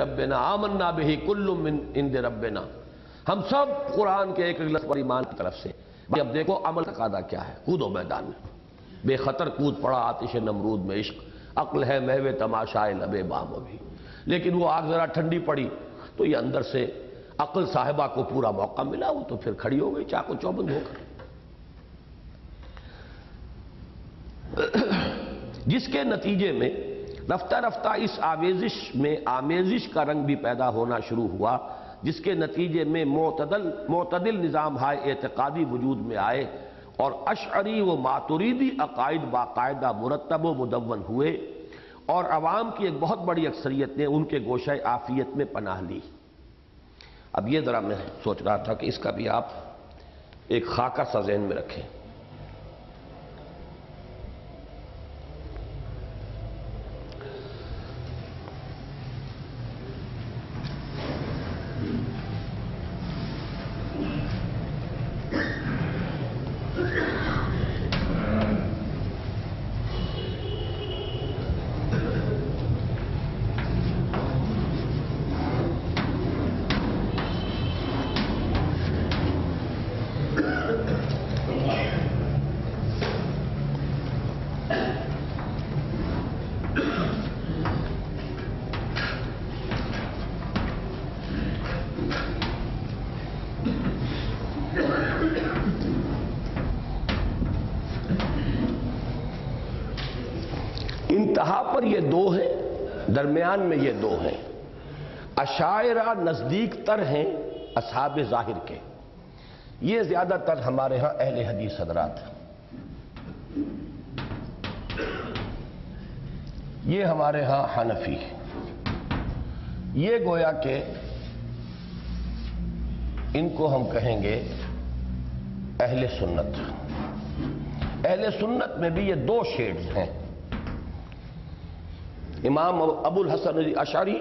ربنا آمنا بہ کل من عند ربنا، ہم سب قرآن کے ایک ایک لفظ پر ایمان کی طرف سے۔ اب دیکھو عمل کا قاعدہ کیا ہے، کودو میدان میں، بے خطر کود پڑا آتش نمرود میں عشق، عقل ہے محو تماشائے لب بام ابھی۔ لیکن وہ آگ ذرا ٹھنڈی پڑی تو یہ اندر سے عقل صاحبہ کو پورا موقع ملا، وہ تو پھر کھڑی ہو گئی چاقو چوبند ہو کر، جس کے نتیجے میں رفتہ رفتہ اس آمیزش میں آمیزش کا رنگ بھی پیدا ہونا شروع ہوا، جس کے نتیجے میں معتدل نظام ہائے اعتقادی وجود میں آئے اور اشعری و ماتریدی عقائد باقاعدہ مرتب و مدون ہوئے، اور عوام کی ایک بہت بڑی اکثریت نے ان کے گوشہ عافیت میں پناہ لی۔ اب یہ ذرا میں سوچ رہا تھا کہ اس کا بھی آپ ایک خاکہ سا ذہن میں رکھیں۔ انتہا پر یہ دو ہیں، درمیان میں یہ دو ہیں۔ اشاعرہ نزدیک تر ہیں اصحاب ظاہر کے، یہ زیادہ تر ہمارے ہاں اہل حدیث حضرات ہیں، یہ ہمارے ہاں حنفی، یہ گویا کہ ان کو ہم کہیں گے اہل سنت۔ اہل سنت میں بھی یہ دو شیڈز ہیں، امام ابو الحسن اشعری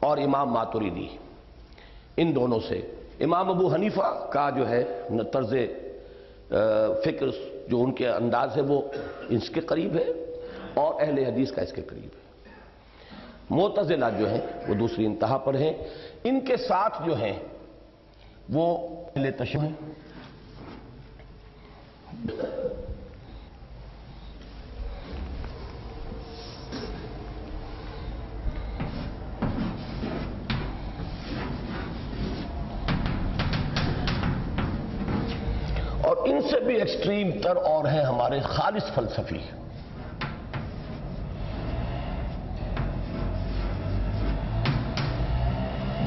اور امام ماتریدی، ان دونوں سے امام ابو حنیفہ کا جو ہے طرز فکر جو ان کے انداز ہے وہ اس کے قریب ہے، اور اہل حدیث کا اس کے قریب ہے۔ معتزلہ جو ہیں وہ دوسری انتہا پر ہیں، ان کے ساتھ جو ہیں وہ اہل تشیع ہیں۔ اور ان سے بھی ایکسٹریم تر اور ہیں ہمارے خالص فلسفی،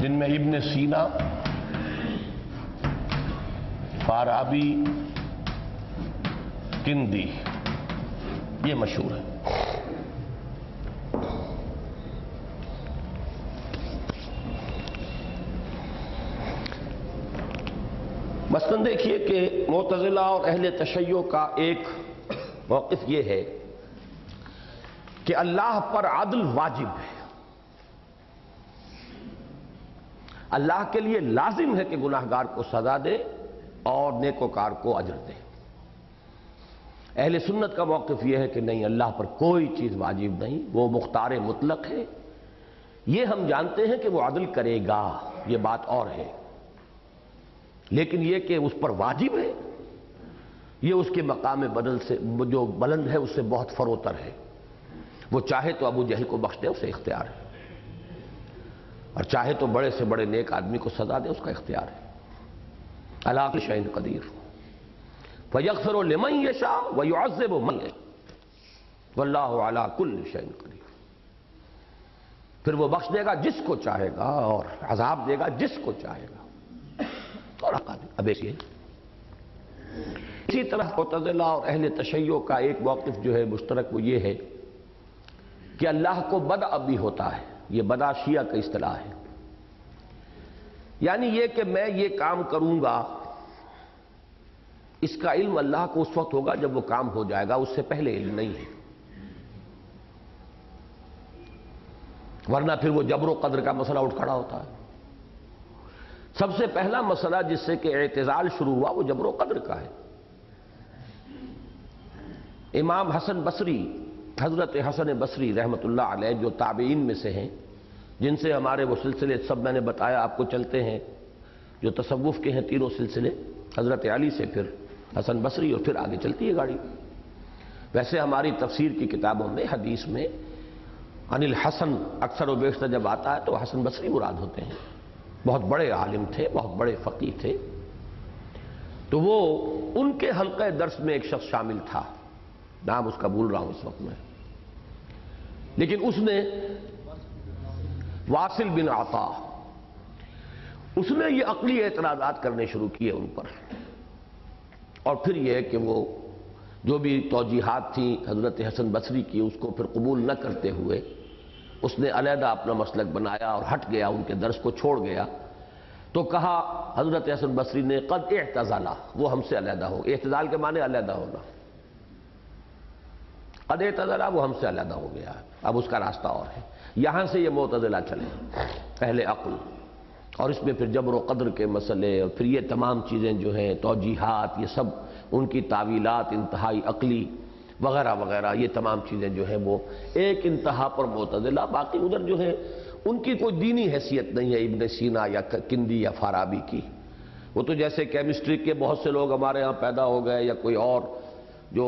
جن میں ابن سینا، فارابی، کندی یہ مشہور ہے۔ مثلاً دیکھیے کہ معتزلہ اور اہل تشیع کا ایک موقف یہ ہے کہ اللہ پر عدل واجب ہے، اللہ کے لیے لازم ہے کہ گناہگار کو سزا دے اور نیکوکار کو اجر دے۔ اہل سنت کا موقف یہ ہے کہ نہیں، اللہ پر کوئی چیز واجب نہیں، وہ مختار مطلق ہے، یہ ہم جانتے ہیں کہ وہ عدل کرے گا، یہ بات اور ہے، لیکن یہ کہ اس پر واجب ہے یہ اس کے مقام بدل سے جو بلند ہے اس سے بہت فروتر ہے۔ وہ چاہے تو ابو جہل کو بخش دے، اسے اختیار ہے، اور چاہے تو بڑے سے بڑے نیک آدمی کو سزا دے، اس کا اختیار ہے۔ علی کل شیء قدیر فیغفر لمن یشاء ویعذب من یشاء واللہ علی کل شیء قدیر۔ پھر وہ بخش دے گا جس کو چاہے گا اور عذاب دے گا جس کو چاہے گا۔ اب اسی طرح معتزلہ اور اہل تشیع کا ایک موقف جو ہے مشترک، وہ یہ ہے کہ اللہ کو بدع بھی ہوتا ہے، یہ بدع شیعہ کا اصطلاح ہے، یعنی یہ کہ میں یہ کام کروں گا، اس کا علم اللہ کو اس وقت ہوگا جب وہ کام ہو جائے گا، اس سے پہلے علم نہیں ہے، ورنہ پھر وہ جبر و قدر کا مسئلہ اٹھ کھڑا ہوتا ہے۔ سب سے پہلا مسئلہ جس سے کہ اعتزال شروع ہوا وہ جبر و قدر کا ہے۔ امام حسن بصری، حضرت حسن بصری رحمت اللہ علیہ جو تابعین میں سے ہیں، جن سے ہمارے وہ سلسلے سب میں نے بتایا آپ کو چلتے ہیں، جو تصوف کے ہیں تینوں سلسلے، حضرت علی سے پھر حسن بصری اور پھر آگے چلتی ہے گاڑی۔ ویسے ہماری تفسیر کی کتابوں میں، حدیث میں عن الحسن اکثر و بیشتر جب آتا ہے تو حسن بصری مراد ہوتے ہیں، بہت بڑے عالم تھے، بہت بڑے فقیہ تھے۔ تو وہ ان کے حلقہ درس میں ایک شخص شامل تھا، نام اس کا بھول رہا ہوں اس وقت میں، لیکن اس نے واصل بن عطا، اس نے یہ عقلی اعتراضات کرنے شروع کیے ان پر، اور پھر یہ کہ وہ جو بھی توجیحات تھیں حضرت حسن بصری کی اس کو پھر قبول نہ کرتے ہوئے اس نے علیحدہ اپنا مسلک بنایا اور ہٹ گیا، ان کے درس کو چھوڑ گیا۔ تو کہا حضرت حسن بصری نے قد اعتزلا، وہ ہم سے علیحدہ ہو گیا۔ اعتزال کے معنی علیحدہ ہونا، قد اعتزلا، وہ ہم سے علیحدہ ہو گیا، اب اس کا راستہ اور ہے۔ یہاں سے یہ معتزلہ چلے، اہل عقل، اور اس میں پھر جبر و قدر کے مسئلے اور پھر یہ تمام چیزیں جو ہیں توجیحات، یہ سب ان کی تعویلات انتہائی عقلی وغیرہ وغیرہ، یہ تمام چیزیں جو ہیں وہ ایک انتہا پر معتزلہ، باقی ادھر جو ہے ان کی کوئی دینی حیثیت نہیں ہے ابن سینا یا کندی یا فارابی کی۔ وہ تو جیسے کیمسٹری کے بہت سے لوگ ہمارے ہاں پیدا ہو گئے یا کوئی اور جو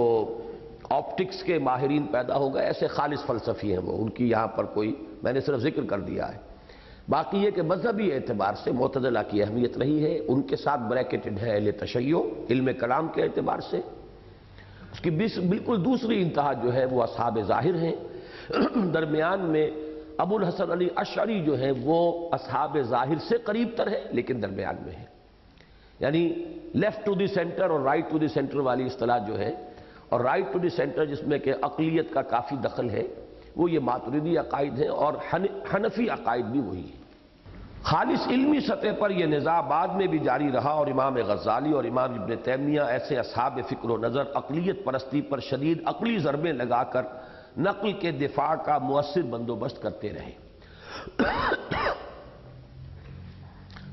آپٹکس کے ماہرین پیدا ہو گئے، ایسے خالص فلسفی ہیں وہ، ان کی یہاں پر کوئی، میں نے صرف ذکر کر دیا ہے۔ باقی یہ کہ مذہبی اعتبار سے معتزلہ کی اہمیت رہی ہے، ان کے ساتھ بریکٹڈ ہے اہل تشیع، علم کلام کے اعتبار سے۔ اس کی بالکل دوسری انتہا جو ہے وہ اصحاب ظاہر ہیں، درمیان میں ابو الحسن علی اشعری جو ہے وہ اصحاب ظاہر سے قریب تر ہے لیکن درمیان میں ہے، یعنی لیفٹ ٹو دی سینٹر اور رائٹ ٹو دی سینٹر والی اصطلاح جو ہے، اور رائٹ ٹو دی سینٹر جس میں کہ عقلیت کا کافی دخل ہے، وہ یہ ماتریدی عقائد ہیں، اور حنفی عقائد بھی وہی ہیں۔ خالص علمی سطح پر یہ نزاع بعد میں بھی جاری رہا، اور امام غزالی اور امام ابن تیمیہ ایسے اصحاب فکر و نظر عقلیت پرستی پر شدید عقلی ضربیں لگا کر نقل کے دفاع کا مؤثر بندوبست کرتے رہے۔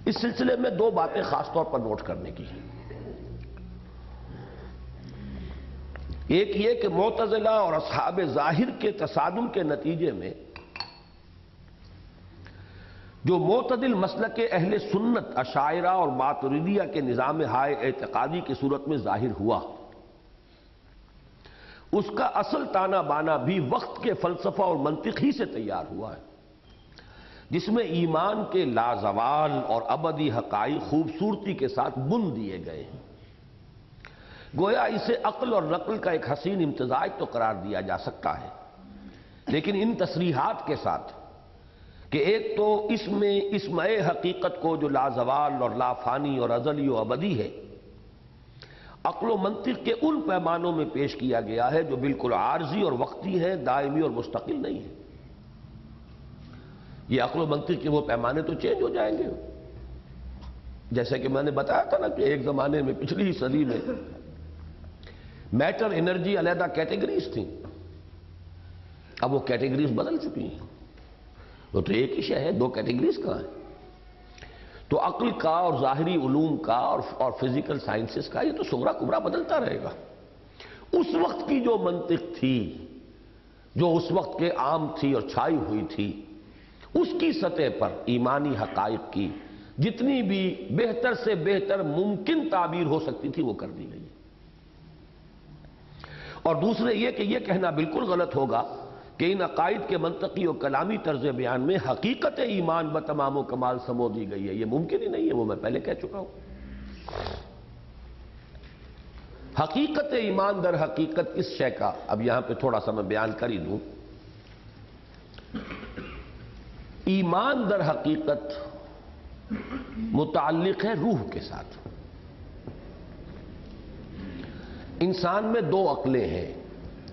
اس سلسلے میں دو باتیں خاص طور پر نوٹ کرنے کی ہیں۔ ایک یہ کہ معتزلہ اور اصحاب ظاہر کے تصادم کے نتیجے میں جو معتدل مسلک اہل سنت اشاعرہ اور ماتریدیہ کے نظام ہائے اعتقادی کی صورت میں ظاہر ہوا، اس کا اصل تانا بانا بھی وقت کے فلسفہ اور منطق ہی سے تیار ہوا ہے، جس میں ایمان کے لازوال اور ابدی حقائق خوبصورتی کے ساتھ بن دیے گئے ہیں۔ گویا اسے عقل اور نقل کا ایک حسین امتزاج تو قرار دیا جا سکتا ہے، لیکن ان تصریحات کے ساتھ کہ ایک تو اس میں اسمع حقیقت کو جو لازوال اور لافانی اور ازلی و ابدی ہے، عقل و منطق کے ان پیمانوں میں پیش کیا گیا ہے جو بالکل عارضی اور وقتی ہے، دائمی اور مستقل نہیں ہے۔ یہ عقل و منطق کے وہ پیمانے تو چینج ہو جائیں گے، جیسے کہ میں نے بتایا تھا نا کہ ایک زمانے میں پچھلی صدی میں میٹر انرجی علیحدہ کیٹیگریز تھیں، اب وہ کیٹیگریز بدل چکی ہیں، وہ تو ایک ہی شے ہے، دو کیٹیگریز کہاں ہیں؟ تو عقل کا اور ظاہری علوم کا اور فزیکل سائنسز کا یہ تو صغرا کبرا بدلتا رہے گا۔ اس وقت کی جو منطق تھی، جو اس وقت کے عام تھی اور چھائی ہوئی تھی، اس کی سطح پر ایمانی حقائق کی جتنی بھی بہتر سے بہتر ممکن تعبیر ہو سکتی تھی وہ کر دی گئی۔ اور دوسرے یہ کہ یہ کہنا بالکل غلط ہوگا کہ ان عقائد کے منطقی اور کلامی طرز بیان میں حقیقت ایمان بتمام و کمال سمو دی گئی ہے، یہ ممکن ہی نہیں ہے، وہ میں پہلے کہہ چکا ہوں۔ حقیقت ایمان در حقیقت اس شے کا اب یہاں پہ تھوڑا سا میں بیان کر ہی دوں۔ ایمان در حقیقت متعلق ہے روح کے ساتھ۔ انسان میں دو عقلیں ہیں،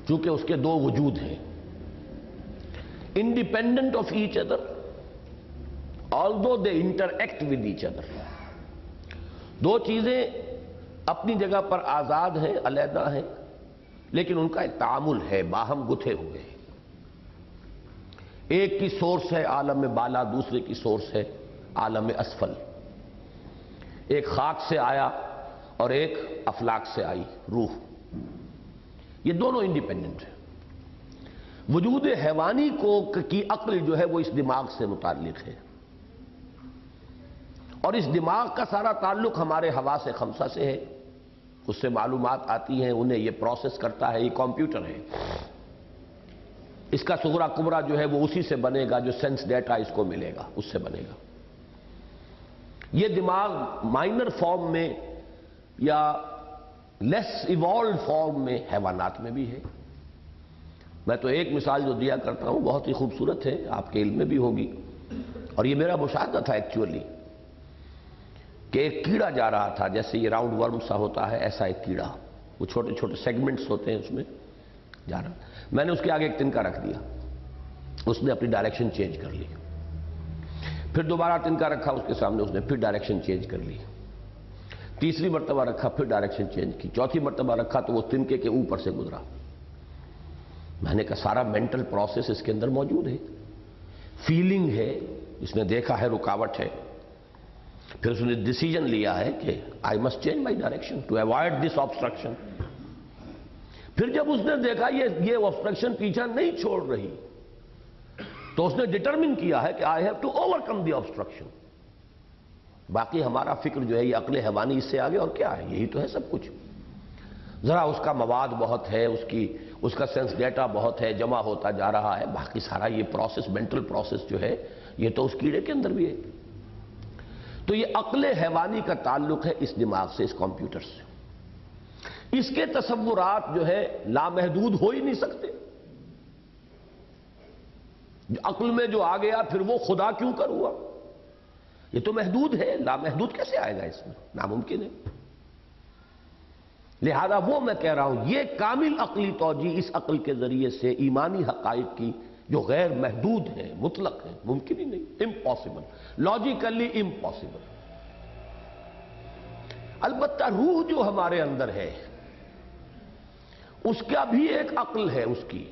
چونکہ اس کے دو وجود ہیں، independent of each other although they interact with each other۔ دو چیزیں اپنی جگہ پر آزاد ہیں، علیحدہ ہیں، لیکن ان کا ایک تعامل ہے، باہم گتھے ہوئے ہیں۔ ایک کی سورس ہے عالم بالا، دوسرے کی سورس ہے عالم اسفل۔ ایک خاک سے آیا اور ایک افلاک سے آئی روح، یہ دونوں انڈیپینڈنٹ ہیں۔ وجود حیوانی کی عقل جو ہے وہ اس دماغ سے متعلق ہے، اور اس دماغ کا سارا تعلق ہمارے حواس خمسہ سے ہے، اس سے معلومات آتی ہیں، انہیں یہ پروسیس کرتا ہے، یہ کمپیوٹر ہے۔ اس کا صغرا کبرا جو ہے وہ اسی سے بنے گا، جو سینس ڈیٹا اس کو ملے گا اس سے بنے گا۔ یہ دماغ مائنر فارم میں یا لیس ایوالوڈ فارم میں حیوانات میں بھی ہے۔ میں تو ایک مثال جو دیا کرتا ہوں بہت ہی خوبصورت ہے، آپ کے علم میں بھی ہوگی، اور یہ میرا مشاہدہ تھا ایکچولی، کہ ایک کیڑا جا رہا تھا، جیسے یہ راؤنڈ ورم سا ہوتا ہے ایسا ایک کیڑا، وہ چھوٹے چھوٹے سیگمنٹس ہوتے ہیں، اس میں جا رہا۔ میں نے اس کے آگے ایک تنکا رکھ دیا، اس نے اپنی ڈائریکشن چینج کر لی، پھر دوبارہ تنکا رکھا اس کے سامنے، اس نے پھر ڈائریکشن چینج کر لی، تیسری مرتبہ رکھا پھر ڈائریکشن چینج کی، چوتھی مرتبہ رکھا تو وہ تنکے کے اوپر سے گزرا۔ میں نے کہا سارا مینٹل پروسیس اس کے اندر موجود ہے، فیلنگ ہے، اس نے دیکھا ہے رکاوٹ ہے، پھر اس نے ڈیسیجن لیا ہے کہ I must change my direction to avoid this obstruction. پھر جب اس نے دیکھا یہ آبسٹرکشن پیچھا نہیں چھوڑ رہی، تو اس نے ڈٹرمن کیا ہے کہ I have to overcome the obstruction. باقی ہمارا فکر جو ہے یہ عقل حیوانی اس سے آگے اور کیا ہے، یہی تو ہے سب کچھ۔ ذرا اس کا مواد بہت ہے، اس کا سینس ڈیٹا بہت ہے، جمع ہوتا جا رہا ہے، باقی سارا یہ پروسیس، مینٹل پروسیس جو ہے یہ تو اس کیڑے کے اندر بھی ہے۔ تو یہ عقل حیوانی کا تعلق ہے اس دماغ سے، اس کمپیوٹر سے۔ اس کے تصورات جو ہے لامحدود ہو ہی نہیں سکتے۔ عقل میں جو آ گیا پھر وہ خدا کیوں کر ہوا، یہ تو محدود ہے، لامحدود کیسے آئے گا اس میں، ناممکن ہے۔ لہذا وہ میں کہہ رہا ہوں یہ کامل عقلی توجیہ اس عقل کے ذریعے سے ایمانی حقائق کی جو غیر محدود ہیں، مطلق ہیں، ممکن ہی نہیں، امپاسبل، لاجیکلی امپاسبل۔ البتہ روح جو ہمارے اندر ہے اس کا بھی ایک عقل ہے اس کی،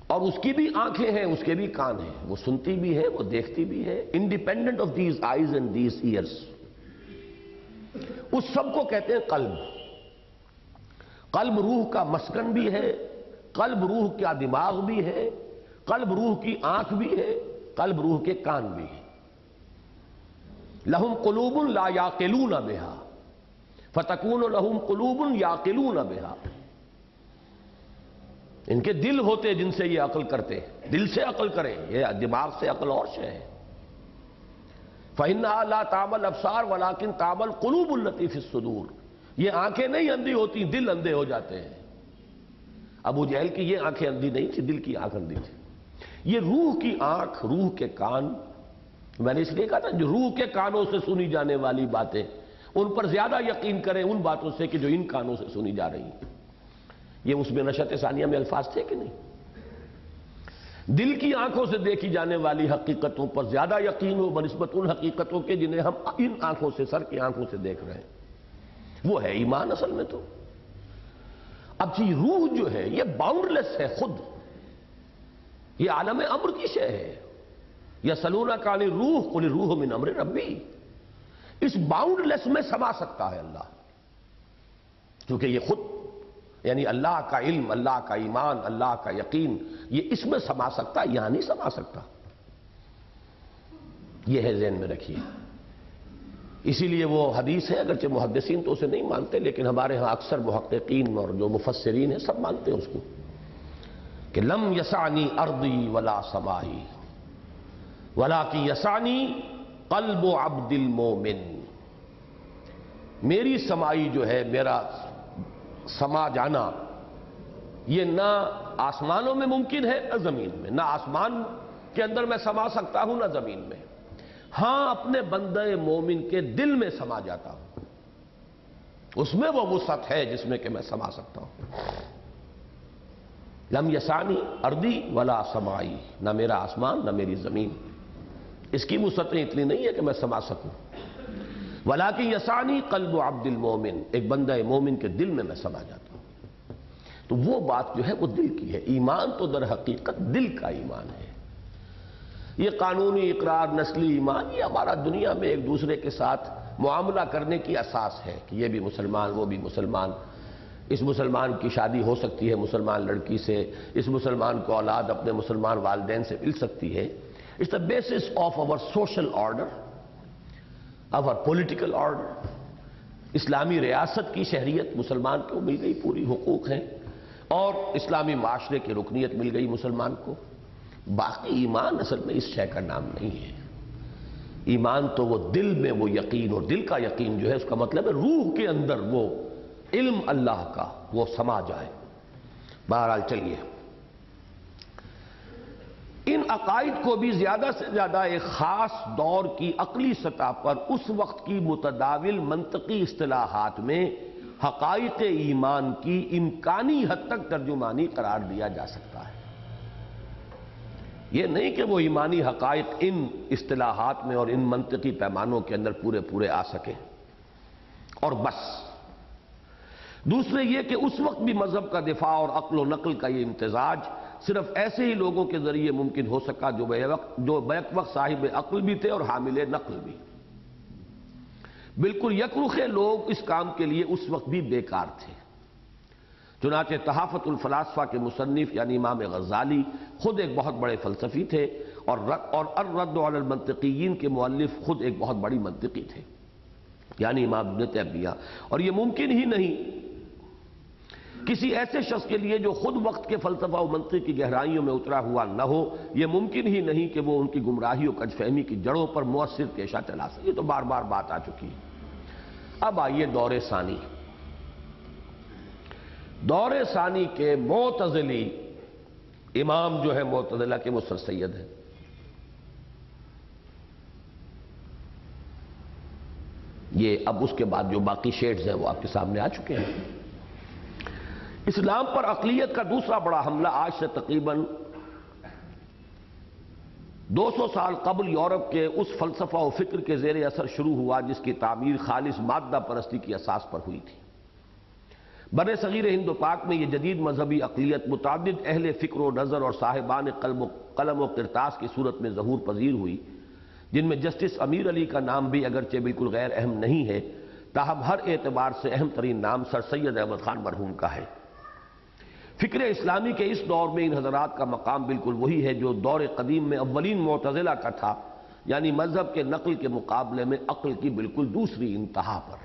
اور اس کی بھی آنکھیں ہیں، اس کے بھی کان ہیں، وہ سنتی بھی ہے، وہ دیکھتی بھی ہے، independent of these eyes and these ears. اس سب کو کہتے ہیں قلب۔ قلب روح کا مسکن بھی ہے، قلب روح کا دماغ بھی ہے، قلب روح کی آنکھ بھی ہے، قلب روح کے کان بھی ہے۔ لہم قلوب لا یعقلون بہا فتکون لہم قلوب یعقلون بہا۔ ان کے دل ہوتے جن سے یہ عقل کرتے، دل سے عقل کریں، یہ دماغ سے عقل اور شے ہے۔ فَإِنَّهَا لَا تَعْمَى الْأَبْصَارُ وَلَكِنْ تَعْمَى الْقُلُوبُ الَّتِي فِي الصُّدُورِ۔ یہ آنکھیں نہیں اندھی ہوتی، دل اندھے ہو جاتے ہیں۔ ابو جہل کی یہ آنکھیں اندھی نہیں تھی، دل کی آنکھ اندھی تھی۔ یہ روح کی آنکھ، روح کے کان، میں نے اس لیے کہا تھا جو روح کے کانوں سے سنی جانے والی باتیں ان پر زیادہ یقین کریں ان باتوں سے کہ جو ان کانوں سے سنی جا رہی ہیں۔ یہ اس میں نشأت ثانیہ میں الفاظ تھے کہ نہیں؟ دل کی آنکھوں سے دیکھی جانے والی حقیقتوں پر زیادہ یقین ہو بنسبت ان حقیقتوں کے جنہیں ہم ان آنکھوں سے، سر کی آنکھوں سے دیکھ رہے ہیں۔ وہ ہے ایمان اصل میں تو۔ اب جی روح جو ہے یہ باؤنڈ لیس ہے، خود یہ عالم امر کی شے ہے۔ یسألونک عن الروح قل الروح من امر ربی۔ اس باؤنڈ لیس میں سما سکتا ہے اللہ، کیونکہ یہ خود یعنی اللہ کا علم، اللہ کا ایمان، اللہ کا یقین یہ اس میں سما سکتا، یہاں نہیں سما سکتا۔ یہ ہے ذہن میں رکھیے۔ اسی لیے وہ حدیث ہے، اگرچہ محدثین تو اسے نہیں مانتے لیکن ہمارے ہاں اکثر محققین اور جو مفسرین ہیں سب مانتے ہیں اس کو، کہ لم یسعنی ارضی ولا سمائی ولکن یسعنی قلب عبد المومن۔ میری سمائی جو ہے، میرا سما جانا، یہ نہ آسمانوں میں ممکن ہے نہ زمین میں، نہ آسمان کے اندر میں سما سکتا ہوں نہ زمین میں، ہاں اپنے بندے مومن کے دل میں سما جاتا ہوں، اس میں وہ وسعت ہے جس میں کہ میں سما سکتا ہوں۔ لم یسعنی ارضی ولا سمائی، نہ میرا آسمان نہ میری زمین، اس کی وسعتیں اتنی نہیں ہے کہ میں سما سکوں۔ ولیکن یسعنی قلب عبد المومن، ایک بندہ مومن کے دل میں میں سما جاتا ہوں۔ تو وہ بات جو ہے وہ دل کی ہے۔ ایمان تو در حقیقت دل کا ایمان ہے۔ یہ قانونی اقرار، نسلی ایمان، یہ ہمارا دنیا میں ایک دوسرے کے ساتھ معاملہ کرنے کی اساس ہے کہ یہ بھی مسلمان وہ بھی مسلمان، اس مسلمان کی شادی ہو سکتی ہے مسلمان لڑکی سے، اس مسلمان کو اولاد اپنے مسلمان والدین سے مل سکتی ہے. It's the basis of our social order, our political order. اسلامی ریاست کی شہریت مسلمان کو مل گئی، پوری حقوق ہیں، اور اسلامی معاشرے کی رکنیت مل گئی مسلمان کو. باقی ایمان اصل میں اس شے کا نام نہیں ہے. ایمان تو وہ دل میں وہ یقین، اور دل کا یقین جو ہے اس کا مطلب ہے روح کے اندر وہ علم اللہ کا وہ سما جائے. بہرحال چلیے، ان عقائد کو بھی زیادہ سے زیادہ ایک خاص دور کی عقلی سطح پر اس وقت کی متداول منطقی اصطلاحات میں حقائق ایمان کی امکانی حد تک ترجمانی قرار دیا جا سکتا ہے. یہ نہیں کہ وہ ایمانی حقائق ان اصطلاحات میں اور ان منطقی پیمانوں کے اندر پورے آ سکیں اور بس. دوسرے یہ کہ اس وقت بھی مذہب کا دفاع اور عقل و نقل کا یہ امتزاج صرف ایسے ہی لوگوں کے ذریعے ممکن ہو سکا جو بیک وقت صاحب عقل بھی تھے اور حامل نقل بھی. بالکل یکرخ لوگ اس کام کے لیے اس وقت بھی بیکار تھے. چنانچہ تحافت الفلاسفہ کے مصنف یعنی امام غزالی خود ایک بہت بڑے فلسفی تھے، اور الرد علی المنطقیین کے مؤلف خود ایک بہت بڑی منطقی تھے، یعنی امام ابن تیمیہ. اور یہ ممکن ہی نہیں کسی ایسے شخص کے لیے جو خود وقت کے فلسفہ و منطق کی گہرائیوں میں اترا ہوا نہ ہو، یہ ممکن ہی نہیں کہ وہ ان کی گمراہی و کج فہمی کی جڑوں پر مؤثر پیشہ چلا سکے. یہ تو بار بار بات آ چکی ہے. اب آئیے دور ثانی. دور ثانی کے معتزلی امام جو ہے معتزلہ کے وہ سر سید ہیں. یہ اب اس کے بعد جو باقی شیڈز ہیں وہ آپ کے سامنے آ چکے ہیں. اسلام پر عقلیت کا دوسرا بڑا حملہ آج سے تقریباً 200 سال قبل یورپ کے اس فلسفہ و فکر کے زیر اثر شروع ہوا جس کی تعمیر خالص مادہ پرستی کی اساس پر ہوئی تھی. بر صغیر ہند و پاک میں یہ جدید مذہبی عقلیت متعدد اہل فکر و نظر اور صاحبان قلم و قرطاس کی صورت میں ظہور پذیر ہوئی، جن میں جسٹس امیر علی کا نام بھی اگرچہ بالکل غیر اہم نہیں ہے، تاہم ہر اعتبار سے اہم ترین نام سر سید احمد خان مرحوم کا ہے. فکر اسلامی کے اس دور میں ان حضرات کا مقام بالکل وہی ہے جو دور قدیم میں اولین معتزلہ کا تھا، یعنی مذہب کے نقل کے مقابلے میں عقل کی بالکل دوسری انتہا پر.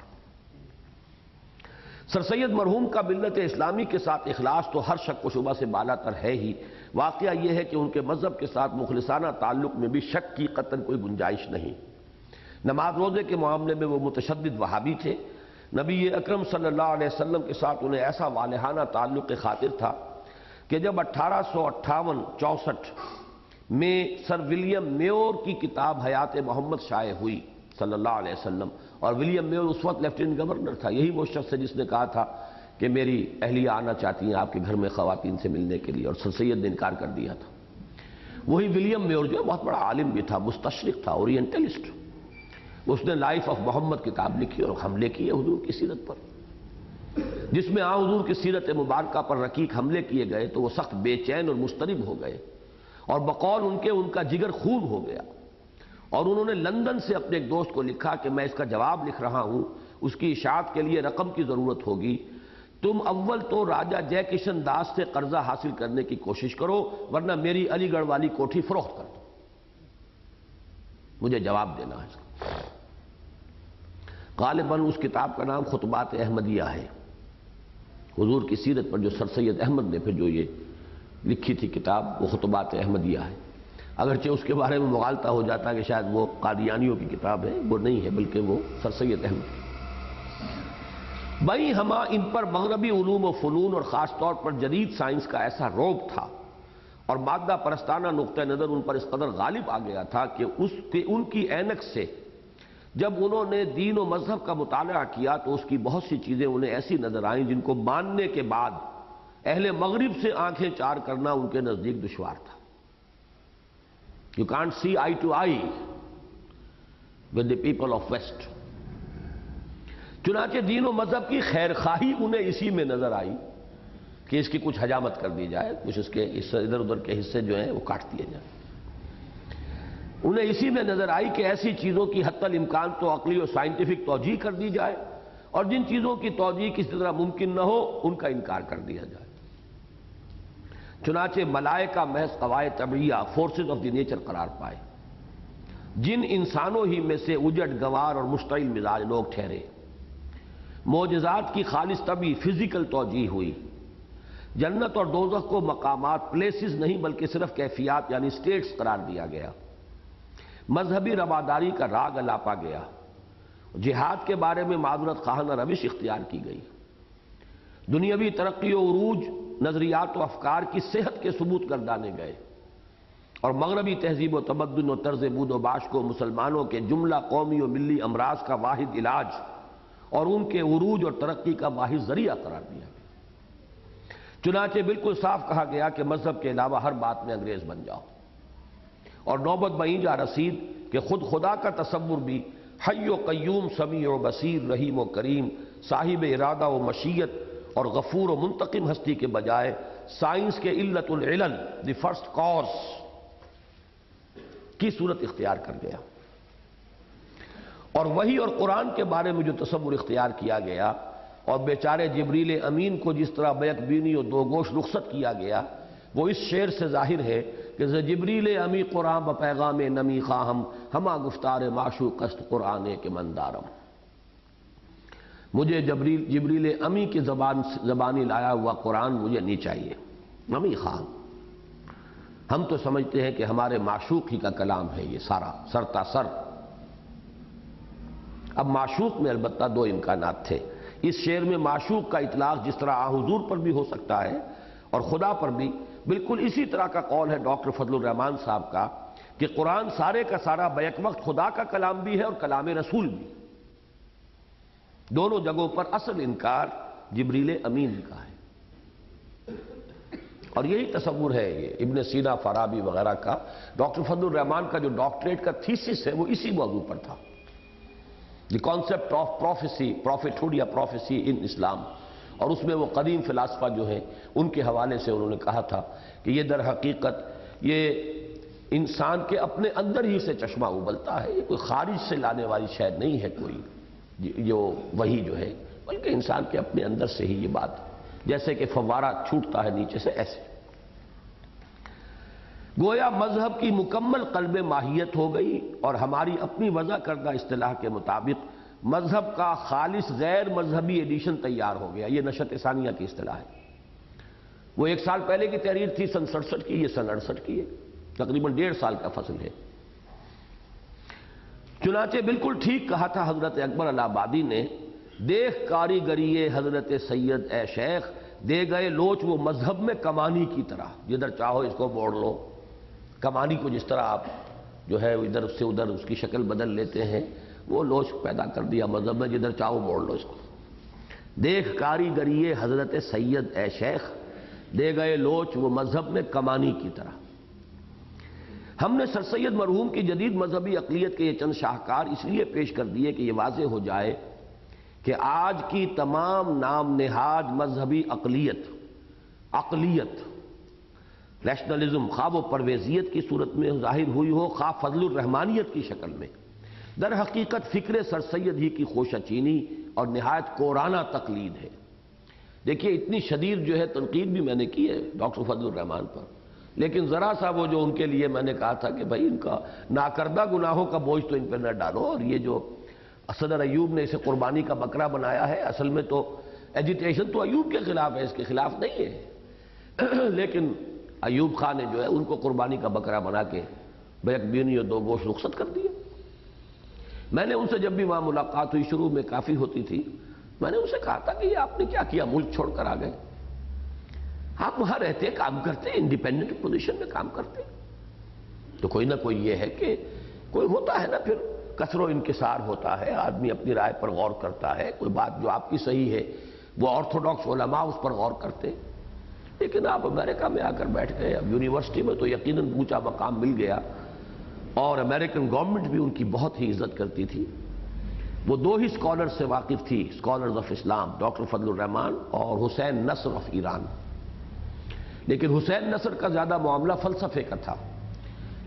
سر سید مرحوم کا ملت اسلامی کے ساتھ اخلاص تو ہر شک و شبہ سے بالا تر ہے ہی. واقعہ یہ ہے کہ ان کے مذہب کے ساتھ مخلصانہ تعلق میں بھی شک کی قطعاً کوئی گنجائش نہیں. نماز روزے کے معاملے میں وہ متشدد وہابی تھے. نبی اکرم صلی اللہ علیہ وسلم کے ساتھ انہیں ایسا والہانہ تعلق خاطر تھا کہ جب 1858-64 میں سر ولیم میور کی کتاب حیات محمد شائع ہوئی صلی اللہ علیہ وسلم، اور ولیم میور اس وقت لیفٹیننٹ گورنر تھا، یہی وہ شخص ہے جس نے کہا تھا کہ میری اہلیہ آنا چاہتی ہیں آپ کے گھر میں خواتین سے ملنے کے لیے، اور سر سید نے انکار کر دیا تھا. وہی ولیم میور جو ہے بہت بڑا عالم بھی تھا، مستشرق تھا، اورینٹلسٹ. اس نے لائف آف محمد کتاب لکھی اور حملے کیے حضور کی سیرت پر، جس میں حضور کی سیرت مبارکہ پر رقیق حملے کیے گئے تو وہ سخت بے چین اور مضطرب ہو گئے، اور بقول ان کا جگر خون ہو گیا. اور انہوں نے لندن سے اپنے ایک دوست کو لکھا کہ میں اس کا جواب لکھ رہا ہوں، اس کی اشاعت کے لیے رقم کی ضرورت ہوگی، تم اول تو راجہ جے کشن داس سے قرضہ حاصل کرنے کی کوشش کرو، ورنہ میری علی گڑھ والی کوٹھی فروخت کر دو. مجھے جواب دینا ہے. غالباً اس کتاب کا نام خطبات احمدیہ ہے. حضور کی سیرت پر جو سر سید احمد نے پھر جو یہ لکھی تھی کتاب وہ خطبات احمدیہ ہے. اگرچہ اس کے بارے میں مغالطہ ہو جاتا ہے کہ شاید وہ قادیانیوں کی کتاب ہے، وہ نہیں ہے بلکہ وہ سر سید احمد کی. بھائی ہمہ ان پر مغربی علوم و فنون اور خاص طور پر جدید سائنس کا ایسا رعب تھا اور مادہ پرستانہ نقطہ نظر ان پر اس قدر غالب آ گیا تھا کہ ان کی اینک سے جب انہوں نے دین و مذہب کا مطالعہ کیا تو اس کی بہت سی چیزیں انہیں ایسی نظر آئیں جن کو ماننے کے بعد اہل مغرب سے آنکھیں چار کرنا ان کے نزدیک دشوار تھا. You can't see eye to eye with the people of West. چنانچہ دین و مذہب کی خیر خواہی انہیں اسی میں نظر آئی کہ اس کی کچھ حجامت کر دی جائے، کچھ اس کے ادھر ادھر کے حصے جو ہیں وہ کاٹ دیے جائیں. انہیں اسی میں نظر آئی کہ ایسی چیزوں کی حتی الامکان تو عقلی اور سائنٹیفک توجیہ کر دی جائے اور جن چیزوں کی توجیہ کسی طرح ممکن نہ ہو ان کا انکار کر دیا جائے۔ چنانچہ ملائکہ محض قواعد طبعیہ فورسز آف دی نیچر قرار پائے، جن انسانوں ہی میں سے اجڑ گوار اور مشتعل مزاج لوگ ٹھہرے۔ معجزات کی خالص طبعی فزیکل توجیہ ہوئی۔ جنت اور دوزخ کو مقامات پلیسز نہیں بلکہ صرف کیفیات یعنی سٹیٹس قرار دیا گیا۔ مذہبی رواداری کا راگ الاپا گیا۔ جہاد کے بارے میں معذرت خواہانہ روش اختیار کی گئی۔ دنیاوی ترقی و عروج نظریات و افکار کی صحت کے ثبوت گردانے گئے، اور مغربی تہذیب و تمدن و طرز بود و باش کو مسلمانوں کے جملہ قومی و ملی امراض کا واحد علاج اور ان کے عروج اور ترقی کا واحد ذریعہ قرار دیا گیا۔ چنانچہ بالکل صاف کہا گیا کہ مذہب کے علاوہ ہر بات میں انگریز بن جاؤ، اور نوبت بہیں جا رسید کہ خود خدا کا تصور بھی حی و قیوم سمیع و بصیر رحیم و کریم صاحب ارادہ و مشیت اور غفور و منتقم ہستی کے بجائے سائنس کے علت العلل دی فرسٹ کاز کی صورت اختیار کر گیا۔ اور وحی اور قرآن کے بارے میں جو تصور اختیار کیا گیا اور بیچارے جبریل امین کو جس طرح بیک بینی اور دو گوش رخصت کیا گیا، وہ اس شعر سے ظاہر ہے کہ جبریل امی قرآن و پیغام نمی خواہم ہما گفتار معشوق است قرآن کے مندارم۔ مجھے جبریل امی کی زبانی لایا ہوا قرآن مجھے نہیں چاہیے، نمی خواہم۔ ہم تو سمجھتے ہیں کہ ہمارے معشوق ہی کا کلام ہے یہ سارا سرتا سر۔ اب معشوق میں البتہ دو امکانات تھے۔ اس شعر میں معشوق کا اطلاق جس طرح حضور پر بھی ہو سکتا ہے اور خدا پر بھی، بالکل اسی طرح کا قول ہے ڈاکٹر فضل الرحمان صاحب کا کہ قرآن سارے کا سارا بیک وقت خدا کا کلام بھی ہے اور کلام رسول بھی۔ دونوں جگہوں پر اصل انکار جبریل امین کا ہے، اور یہی تصور ہے یہ ابن سینا، فارابی وغیرہ کا۔ ڈاکٹر فضل الرحمان کا جو ڈاکٹریٹ کا تھیسس ہے وہ اسی موضوع پر تھا، دی کانسیپٹ آف پروفیسی، پروفیٹہڈ یا پروفیسی ان اسلام، اور اس میں وہ قدیم فلاسفہ جو ہیں ان کے حوالے سے انہوں نے کہا تھا کہ یہ در حقیقت یہ انسان کے اپنے اندر ہی سے چشمہ ابلتا ہے، یہ کوئی خارج سے لانے والی شاید نہیں ہے کوئی جو وہی جو ہے، بلکہ انسان کے اپنے اندر سے ہی یہ بات، جیسے کہ فوارہ چھوٹتا ہے نیچے سے ایسے۔ گویا مذہب کی مکمل قلب ماہیت ہو گئی، اور ہماری اپنی وضع کردہ اصطلاح کے مطابق مذہب کا خالص غیر مذہبی ایڈیشن تیار ہو گیا۔ یہ نشأت ثانیہ کی اصطلاح ہے۔ وہ 1 سال پہلے کی تحریر تھی سن 67 کی، یہ سن 68 کی ہے، تقریباً 1.5 سال کا فصل ہے۔ چنانچہ بالکل ٹھیک کہا تھا حضرت اکبر الہ آبادی نے، دیکھ کاریگری حضرت سید اے شیخ، دے گئے لوچ وہ مذہب میں کمانی کی طرح، جدھر چاہو اس کو موڑ لو۔ کمانی کو جس طرح آپ جو ہے ادھر سے ادھر اس کی شکل بدل لیتے ہیں، وہ لوچ پیدا کر دیا مذہب میں، جدھر چاہو موڑ لو اس کو۔ دیکھ کاریگری حضرت سید اے شیخ، دے گئے لوچ وہ مذہب میں کمانی کی طرح۔ ہم نے سر سید مرحوم کی جدید مذہبی عقلیت کے یہ چند شاہکار اس لیے پیش کر دیے کہ یہ واضح ہو جائے کہ آج کی تمام نام نہاد مذہبی عقلیت ریشنلزم، خواہ وہ پرویزیت کی صورت میں ظاہر ہوئی ہو، خواہ فضل الرحمانیت کی شکل میں، در حقیقت فکر سر سید ہی کی خوشہ چینی اور نہایت کورانہ تقلید ہے۔ دیکھیے اتنی شدید جو ہے تنقید بھی میں نے کی ہے ڈاکٹر فضل الرحمان پر، لیکن ذرا سا وہ جو ان کے لیے میں نے کہا تھا کہ بھائی ان کا ناکردہ گناہوں کا بوجھ تو ان پہ نہ ڈالو، اور یہ جو صدر ایوب نے اسے قربانی کا بکرا بنایا ہے، اصل میں تو ایجیٹیشن تو ایوب کے خلاف ہے، اس کے خلاف نہیں ہے، لیکن ایوب خان نے جو ہے ان کو قربانی کا بکرا بنا کے بیک بینی اور 2 گوش رخصت کر دیا۔ میں نے ان سے جب بھی وہاں ملاقات ہوئی، شروع میں کافی ہوتی تھی، میں نے ان سے کہا تھا کہ یہ آپ نے کیا کیا، ملک چھوڑ کر آ گئے، آپ وہاں رہتے کام کرتے، انڈیپینڈنٹ پوزیشن میں کام کرتے، تو کوئی نہ کوئی یہ ہے کہ کوئی ہوتا ہے نا، پھر کثر و انکسار ہوتا ہے، آدمی اپنی رائے پر غور کرتا ہے، کوئی بات جو آپ کی صحیح ہے وہ آرتھوڈاکس علماء اس پر غور کرتے، لیکن آپ امریکہ میں آ کر بیٹھ گئے۔ اب یونیورسٹی میں تو یقیناً اونچا مقام مل گیا، اور امریکن گورنمنٹ بھی ان کی بہت ہی عزت کرتی تھی۔ وہ 2 ہی اسکالر سے واقف تھی، اسکالرز آف اسلام، ڈاکٹر فضل الرحمان اور حسین نصر آف ایران، لیکن حسین نصر کا زیادہ معاملہ فلسفے کا تھا،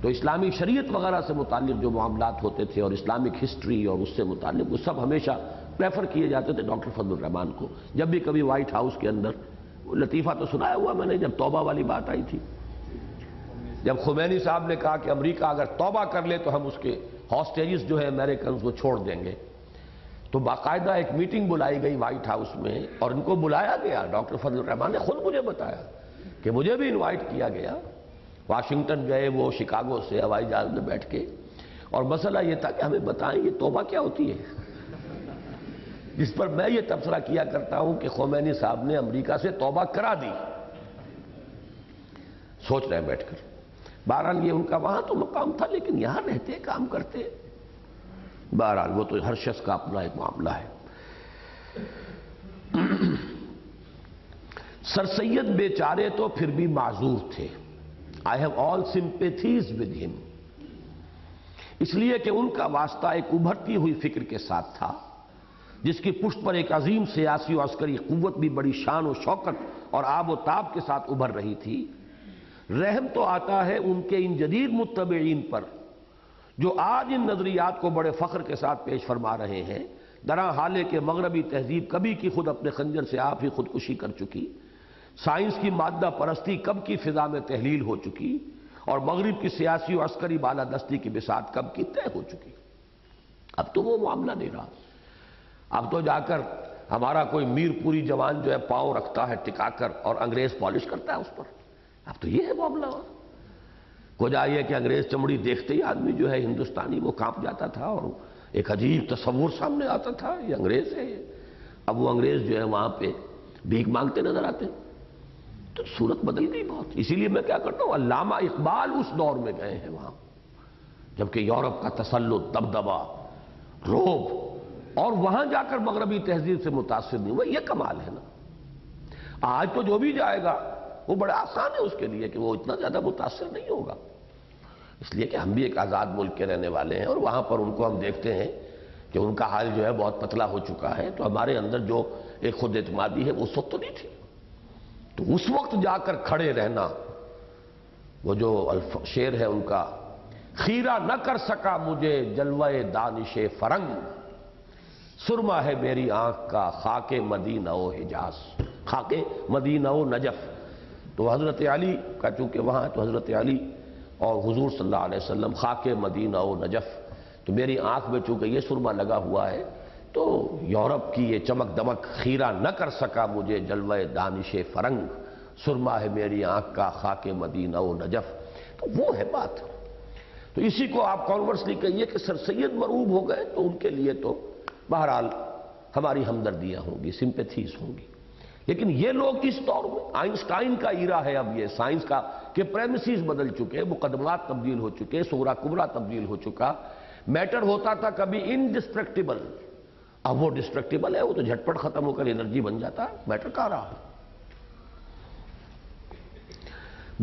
تو اسلامی شریعت وغیرہ سے متعلق جو معاملات ہوتے تھے اور اسلامک ہسٹری اور اس سے متعلق وہ سب ہمیشہ پریفر کیے جاتے تھے ڈاکٹر فضل الرحمان کو. جب بھی کبھی وائٹ ہاؤس کے اندر وہ لطیفہ تو سنایا ہوا میں نے، جب توبہ والی بات آئی تھی، جب خمینی صاحب نے کہا کہ امریکہ اگر توبہ کر لے تو ہم اس کے ہاسٹیجز جو ہے امریکنز وہ چھوڑ دیں گے، تو باقاعدہ ایک میٹنگ بلائی گئی وائٹ ہاؤس میں اور ان کو بلایا گیا. ڈاکٹر فضل الرحمان نے خود مجھے بتایا کہ مجھے بھی انوائٹ کیا گیا. واشنگٹن گئے وہ شکاگو سے ہوائی جہاز میں بیٹھ کے، اور مسئلہ یہ تھا کہ ہمیں بتائیں یہ توبہ کیا ہوتی ہے، جس پر میں یہ تبصرہ کیا کرتا ہوں کہ خمینی صاحب نے امریکہ سے توبہ کرا دی. سوچ رہے ہیں بیٹھ کر. بہرحال یہ ان کا وہاں تو مقام تھا، لیکن یہاں رہتے کام کرتے. بہرحال وہ تو ہر شخص کا اپنا ایک معاملہ ہے. سر سید بیچارے تو پھر بھی معذور تھے. I have all sympathies with him. اس لیے کہ ان کا واسطہ ایک ابھرتی ہوئی فکر کے ساتھ تھا، جس کی پشت پر ایک عظیم سیاسی و عسکری قوت بھی بڑی شان و شوکت اور آب و تاب کے ساتھ ابھر رہی تھی. رحم تو آتا ہے ان کے ان جدید متبعین پر جو آج ان نظریات کو بڑے فخر کے ساتھ پیش فرما رہے ہیں. درا حالے کہ مغربی تہذیب کبھی کی خود اپنے خنجر سے آپ ہی خودکشی کر چکی، سائنس کی مادہ پرستی کب کی فضا میں تحلیل ہو چکی، اور مغرب کی سیاسی و عسکری بالادستی کی بساط کب کی طے ہو چکی. اب تو وہ معاملہ نہیں رہا. اب تو جا کر ہمارا کوئی میر پوری جوان جو ہے پاؤں رکھتا ہے ٹکا کر اور انگریز پالش کرتا ہے اس پر. اب تو یہ ہے معاملہ. کجا یہ کہ انگریز چمڑی دیکھتے ہی آدمی جو ہے ہندوستانی وہ کانپ جاتا تھا اور ایک عجیب تصور سامنے آتا تھا، یہ انگریز ہے. اب وہ انگریز جو ہے وہاں پہ بھیک مانگتے نظر آتے ہیں. تو صورت بدل گئی بہت. اسی لیے میں کیا کرتا ہوں، علامہ اقبال اس دور میں گئے ہیں وہاں، جبکہ یورپ کا تسلط، دبدبہ، روب، اور وہاں جا کر مغربی تہذیب سے متاثر نہیں ہوا. یہ کمال ہے نا. آج تو جو بھی جائے گا وہ بڑا آسان ہے اس کے لیے کہ وہ اتنا زیادہ متاثر نہیں ہوگا، اس لیے کہ ہم بھی ایک آزاد ملک کے رہنے والے ہیں، اور وہاں پر ان کو ہم دیکھتے ہیں کہ ان کا حال جو ہے بہت پتلا ہو چکا ہے. تو ہمارے اندر جو ایک خود اعتمادی ہے وہ اس وقت تو نہیں تھی. تو اس وقت جا کر کھڑے رہنا، وہ جو شعر ہے ان کا، خیرہ نہ کر سکا مجھے جلوہ دانش فرنگ، سرما ہے میری آنکھ کا خاک مدینہ و حجاز، خاک مدینہ و نجف. تو حضرت علی کا چونکہ وہاں تو حضرت علی اور حضور صلی اللہ علیہ وسلم خاک مدینہ و نجف، تو میری آنکھ میں چونکہ یہ سرما لگا ہوا ہے تو یورپ کی یہ چمک دمک خیرہ نہ کر سکا مجھے جلوہ دانش فرنگ، سرما ہے میری آنکھ کا خاک مدینہ و نجف. تو وہ ہے بات. تو اسی کو آپ کانورسلی کہیے کہ سر سید مرعوب ہو گئے تو ان کے لیے تو بہرحال ہماری ہمدردیاں ہوں گی، سمپیتھیز ہوں گی. لیکن یہ لوگ اس دور میں، آئنسٹائن کا ایرا ہے اب یہ سائنس کا کہ پریمیسز بدل چکے، مقدمات تبدیل ہو چکے، صغرا کبرا تبدیل ہو چکا. میٹر ہوتا تھا کبھی انڈسٹرکٹیبل، اب وہ ڈسٹرکٹیبل ہے، وہ تو جھٹپٹ ختم ہو کر انرجی بن جاتا ہے. میٹر کہاں رہا ہے.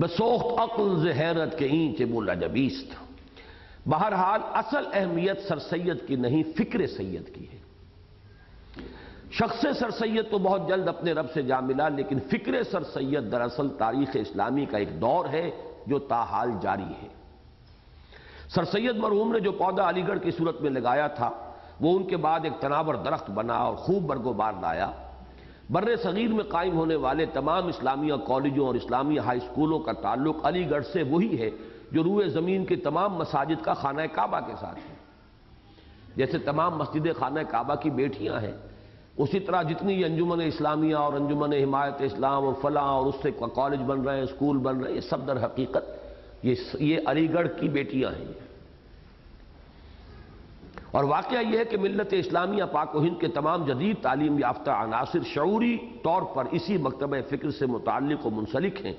بسوخت عقل ز حیرت کے اینچ بولا جبیست. بہرحال اصل اہمیت سر سید کی نہیں، فکر سید کی ہے. شخص سر سید تو بہت جلد اپنے رب سے جا ملا، لیکن فکر سر سید دراصل تاریخ اسلامی کا ایک دور ہے جو تاحال جاری ہے. سر سید مرحوم نے جو پودا علی گڑھ کی صورت میں لگایا تھا وہ ان کے بعد ایک تناور درخت بنا اور خوب برگ و بار لایا. بر صغیر میں قائم ہونے والے تمام اسلامیہ کالجوں اور اسلامی ہائی اسکولوں کا تعلق علی گڑھ سے وہی ہے جو روئے زمین کی تمام مساجد کا خانہ کعبہ کے ساتھ ہے. جیسے تمام مسجد خانہ کعبہ کی بیٹیاں ہیں، اسی طرح جتنی یہ انجمن اسلامیہ اور انجمن حمایت اسلام اور فلاں اور اس سے کالج بن رہے ہیں، اسکول بن رہے ہیں، یہ سب در حقیقت یہ علی گڑھ کی بیٹیاں ہیں. اور واقعہ یہ ہے کہ ملت اسلامیہ پاک و ہند کے تمام جدید تعلیم یافتہ عناصر شعوری طور پر اسی مکتبہ فکر سے متعلق و منسلک ہیں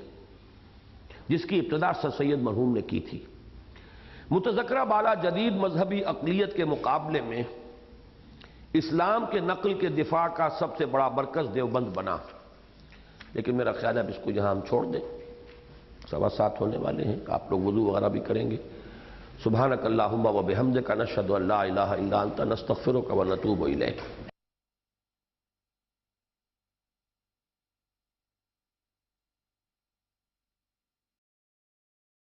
جس کی ابتدا سر سید مرحوم نے کی تھی. متذکرہ بالا جدید مذہبی اقلیت کے مقابلے میں اسلام کے نقل کے دفاع کا سب سے بڑا مرکز دیوبند بنا. لیکن میرا خیال ہے اب اس کو یہاں ہم چھوڑ دیں، 7:15 ہونے والے ہیں، آپ لوگ وضو وغیرہ بھی کریں گے. سبحانک اللہم و بحمدک نشہد ان لا الہ الا انت نستغفرک و نتوب الیک.